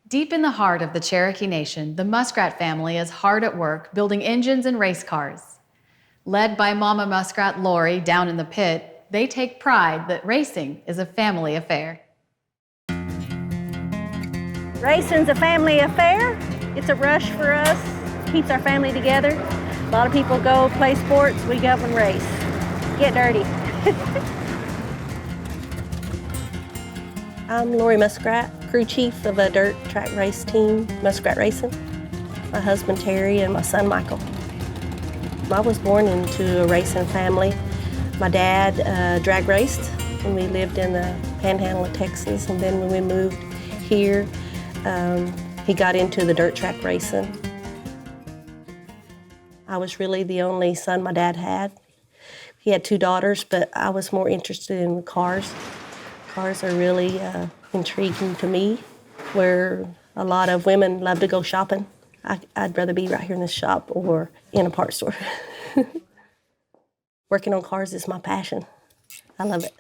Deep in the heart of the Cherokee Nation, the Muskrat family is hard at work building engines and race cars. Led by Mama Muskrat Lori down in the pit, they take pride that racing is a family affair. Racing's a family affair. It's a rush for us, keeps our family together. A lot of people go play sports, we go up and race. Get dirty. I'm Lori Muskrat, crew chief of a dirt track race team, Muskrat Racing. My husband Terry and my son Michael. I was born into a racing family. My dad drag raced when we lived in the panhandle of Texas, and then when we moved here, he got into the dirt track racing. I was really the only son my dad had. He had 2 daughters, but I was more interested in cars. Cars are really intriguing to me, where a lot of women love to go shopping. I'd rather be right here in this shop or in a parts store. Working on cars is my passion. I love it.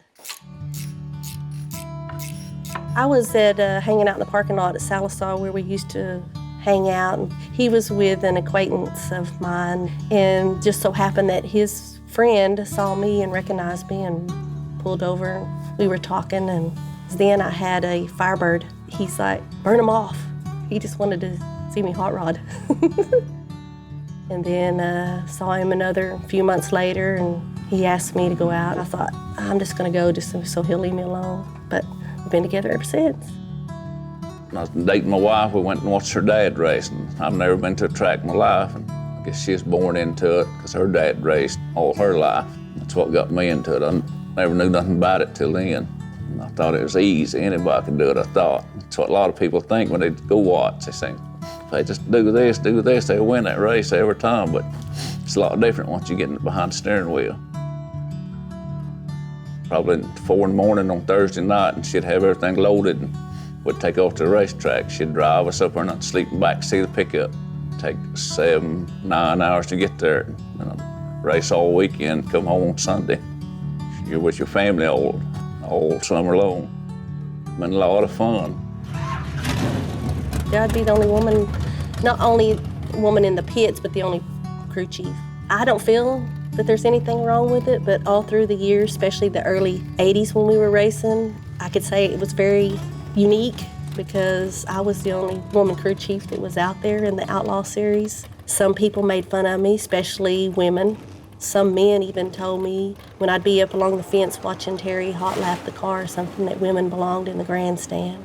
I was hanging out in the parking lot at Sallisaw where we used to hang out. He was with an acquaintance of mine, and just so happened that his friend saw me and recognized me and pulled over. We were talking, and then I had a Firebird. He's like, burn them off. He just wanted to see me hot rod. And then saw him another few months later, and he asked me to go out. I thought, I'm just gonna go just so he'll leave me alone. But we've been together ever since. When I was dating my wife, we went and watched her dad racing. I've never been to a track in my life, and I guess she was born into it because her dad raced all her life. That's what got me into it. I never knew nothing about it till then. And I thought it was easy. Anybody could do it, I thought. That's what a lot of people think when they go watch. They think, if they just do this, they'll win that race every time. But it's a lot different once you get behind the steering wheel. Probably 4 in the morning on Thursday night, and she'd have everything loaded, and we'd take off to the racetrack. She'd drive us up there and I'd sleep in the back seat of the pickup. Take 7, 9 hours to get there, and I'd race all weekend, come home on Sunday. You're with your family all summer long. Been a lot of fun. I'd be the only woman, not only woman in the pits, but the only crew chief. I don't feel that there's anything wrong with it, but all through the years, especially the early 80s when we were racing, I could say it was very unique because I was the only woman crew chief that was out there in the Outlaw Series. Some people made fun of me, especially women. Some men even told me when I'd be up along the fence watching Terry hot lap the car or something that women belonged in the grandstand.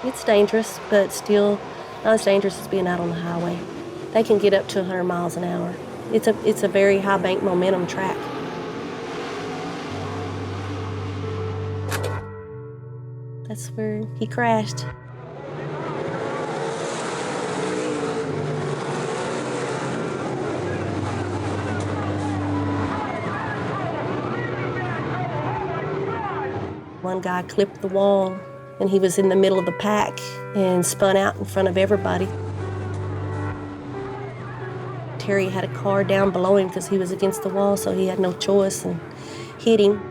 It's dangerous, but still not as dangerous as being out on the highway. They can get up to 100 miles an hour. It's a very high bank momentum track. That's where he crashed. One guy clipped the wall, and he was in the middle of the pack and spun out in front of everybody. Terry had a car down below him because he was against the wall, so he had no choice, and hit him.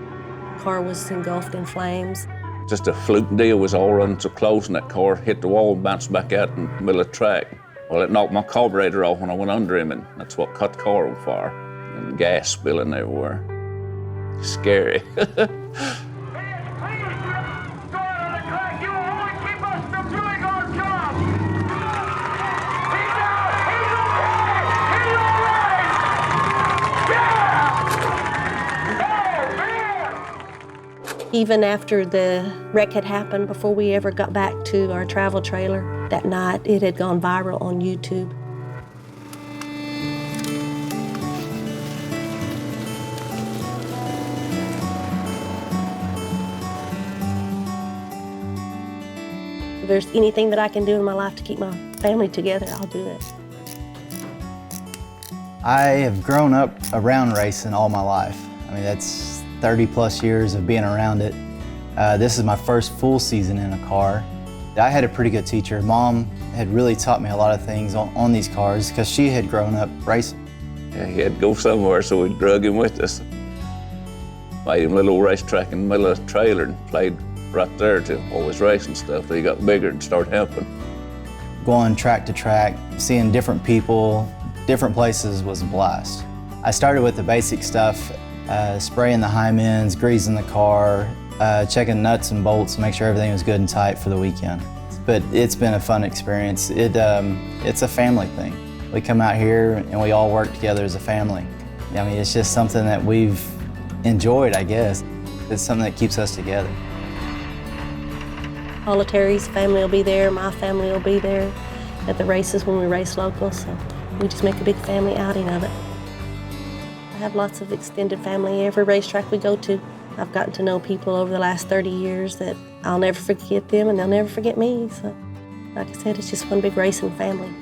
The car was engulfed in flames. Just a fluke deal, was all running so close, and that car hit the wall and bounced back out in the middle of the track. Well, it knocked my carburetor off when I went under him, and that's what cut the car on fire, and gas spilling everywhere. Scary. Even after the wreck had happened, before we ever got back to our travel trailer, that night it had gone viral on YouTube. If there's anything that I can do in my life to keep my family together, I'll do it. I have grown up around racing all my life. I mean, that's 30 plus years of being around it. This is my first full season in a car. I had a pretty good teacher. Mom had really taught me a lot of things on these cars because she had grown up racing. Yeah, he had to go somewhere, so we drug him with us. Made him a little racetrack in the middle of the trailer and played right there till all his racing stuff. He got bigger and started helping. Going track to track, seeing different people, different places was a blast. I started with the basic stuff, spraying the Hymens, greasing the car, checking nuts and bolts to make sure everything was good and tight for the weekend. But it's been a fun experience. It's a family thing. We come out here and we all work together as a family. I mean, it's just something that we've enjoyed, I guess. It's something that keeps us together. All of Terry's family will be there, my family will be there at the races when we race local, so we just make a big family outing of it. I have lots of extended family every racetrack we go to. I've gotten to know people over the last 30 years that I'll never forget them and they'll never forget me. So, like I said, it's just one big racing family.